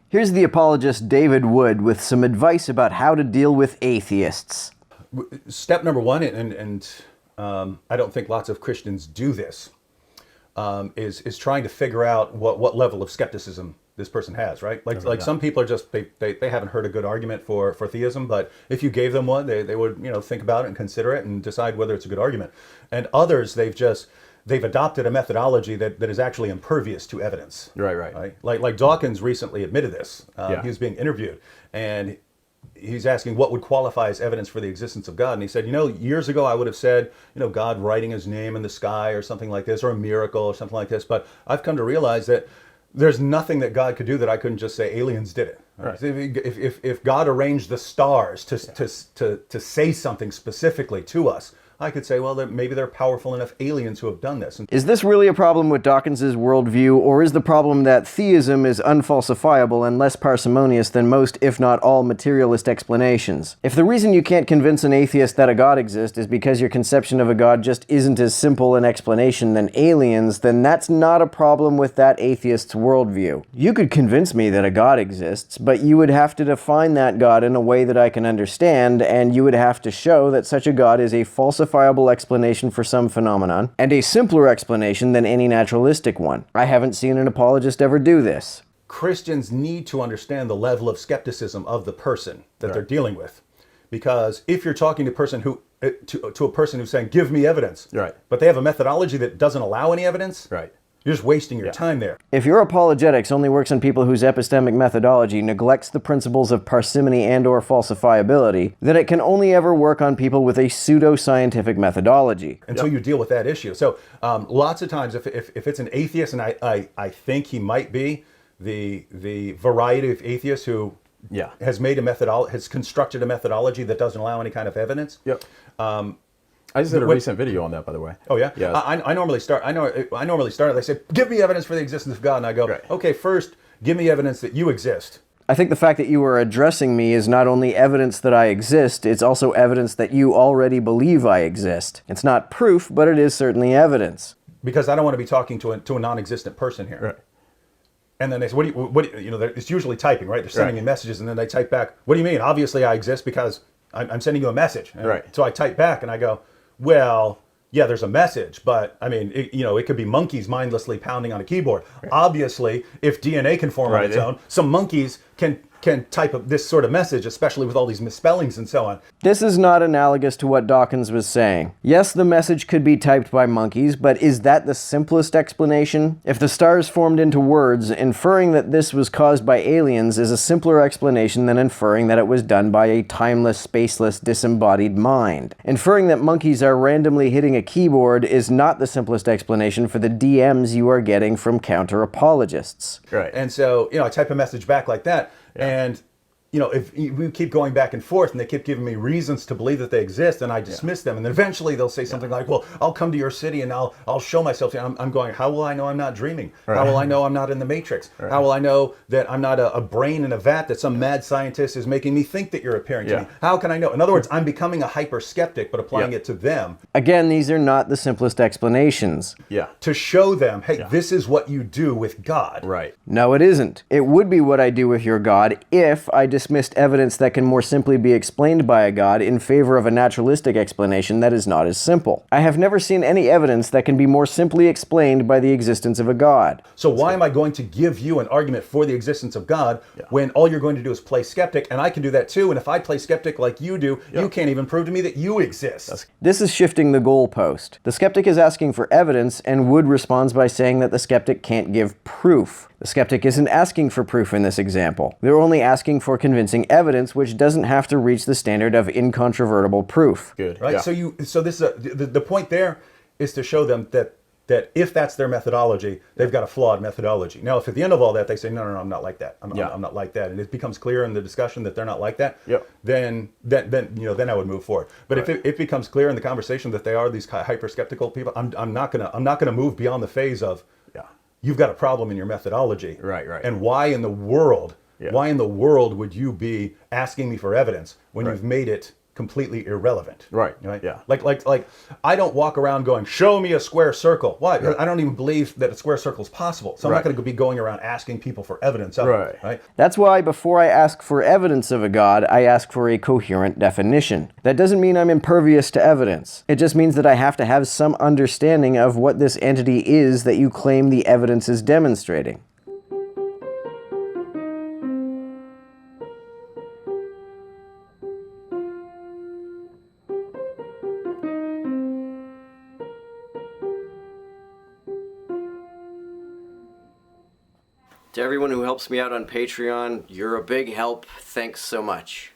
Here's the apologist David Wood with some advice about how to deal with atheists. Step number one, and I don't think lots of Christians do this, is trying to figure out what level of skepticism this person has, right? Like some people are just, they haven't heard a good argument for theism, but if you gave them one, they would, think about it and consider it and decide whether it's a good argument. And others, they've adopted a methodology that is actually impervious to evidence. Right. Like Dawkins recently admitted this. He was being interviewed, and he's asking what would qualify as evidence for the existence of God. And he said, years ago I would have said, God writing his name in the sky or something like this, or a miracle or something like this. But I've come to realize that there's nothing that God could do that I couldn't just say aliens did it. Right. If God arranged the stars to say something specifically to us, I could say, well, maybe they're powerful enough aliens who have done this. Is this really a problem with Dawkins's worldview, or is the problem that theism is unfalsifiable and less parsimonious than most, if not all, materialist explanations? If the reason you can't convince an atheist that a God exists is because your conception of a God just isn't as simple an explanation than aliens, then that's not a problem with that atheist's worldview. You could convince me that a God exists, but you would have to define that God in a way that I can understand, and you would have to show that such a God is a falsifiable explanation for some phenomenon, and a simpler explanation than any naturalistic one. I haven't seen an apologist ever do this. Christians need to understand the level of skepticism of the person that they're dealing with. Because if you're talking to a person who's saying, give me evidence, but they have a methodology that doesn't allow any evidence, you're just wasting your time there. If your apologetics only works on people whose epistemic methodology neglects the principles of parsimony and/or falsifiability, then it can only ever work on people with a pseudo-scientific methodology. Until you deal with that issue. So lots of times, if it's an atheist, and I think he might be the variety of atheists who has made has constructed a methodology that doesn't allow any kind of evidence. I just did a recent video on that, by the way. Oh yeah. I normally start. I normally start. They say, "Give me evidence for the existence of God," and I go, "Okay, first, give me evidence that you exist." I think the fact that you are addressing me is not only evidence that I exist, it's also evidence that you already believe I exist. It's not proof, but it is certainly evidence. Because I don't want to be talking to a non-existent person here. Right. And then they say, it's usually typing, right? They're sending me messages, and then they type back, "What do you mean? Obviously, I exist because I'm sending you a message." So I type back, and I go, well, yeah, there's a message, but I mean, it could be monkeys mindlessly pounding on a keyboard. Obviously, if DNA can form on its own, some monkeys can type this sort of message, especially with all these misspellings and so on. This is not analogous to what Dawkins was saying. Yes, the message could be typed by monkeys, but is that the simplest explanation? If the stars formed into words, inferring that this was caused by aliens is a simpler explanation than inferring that it was done by a timeless, spaceless, disembodied mind. Inferring that monkeys are randomly hitting a keyboard is not the simplest explanation for the DMs you are getting from counter-apologists. Right. And so, I type a message back like that, and if we keep going back and forth and they keep giving me reasons to believe that they exist, and I dismiss them, and then eventually they'll say something like, well, I'll come to your city and I'll show myself. I'm going, how will I know I'm not dreaming? How will I know I'm not in the Matrix? How will I know that I'm not a brain in a vat that some mad scientist is making me think that you're appearing to me? How can I know? In other words, I'm becoming a hyper skeptic, but applying it to them. Again, these are not the simplest explanations. To show them, hey, this is what you do with God. No, it isn't. It would be what I do with your God if I dismissed evidence that can more simply be explained by a God in favor of a naturalistic explanation that is not as simple. I have never seen any evidence that can be more simply explained by the existence of a God. So why am I going to give you an argument for the existence of God when all you're going to do is play skeptic? And I can do that too. And if I play skeptic like you do, you can't even prove to me that you exist. This is shifting the goalpost. The skeptic is asking for evidence, and Wood responds by saying that the skeptic can't give proof. The skeptic isn't asking for proof in this example. They're only asking for convincing evidence, which doesn't have to reach the standard of incontrovertible proof. Right. So this is the point there is to show them that if that's their methodology, they've got a flawed methodology. Now, if at the end of all that they say, no, I'm not like that. I'm not like that, and it becomes clear in the discussion that they're not like that, then I would move forward. But if it becomes clear in the conversation that they are these hyper skeptical people, I'm not gonna move beyond the phase of you've got a problem in your methodology. And why in the world would you be asking me for evidence when you've made it completely irrelevant. Right. Yeah. Like I don't walk around going, show me a square circle. Why? Because I don't even believe that a square circle is possible. So I'm not going to be going around asking people for evidence of it. Right. That's why before I ask for evidence of a God, I ask for a coherent definition. That doesn't mean I'm impervious to evidence. It just means that I have to have some understanding of what this entity is that you claim the evidence is demonstrating. To everyone who helps me out on Patreon, you're a big help. Thanks so much.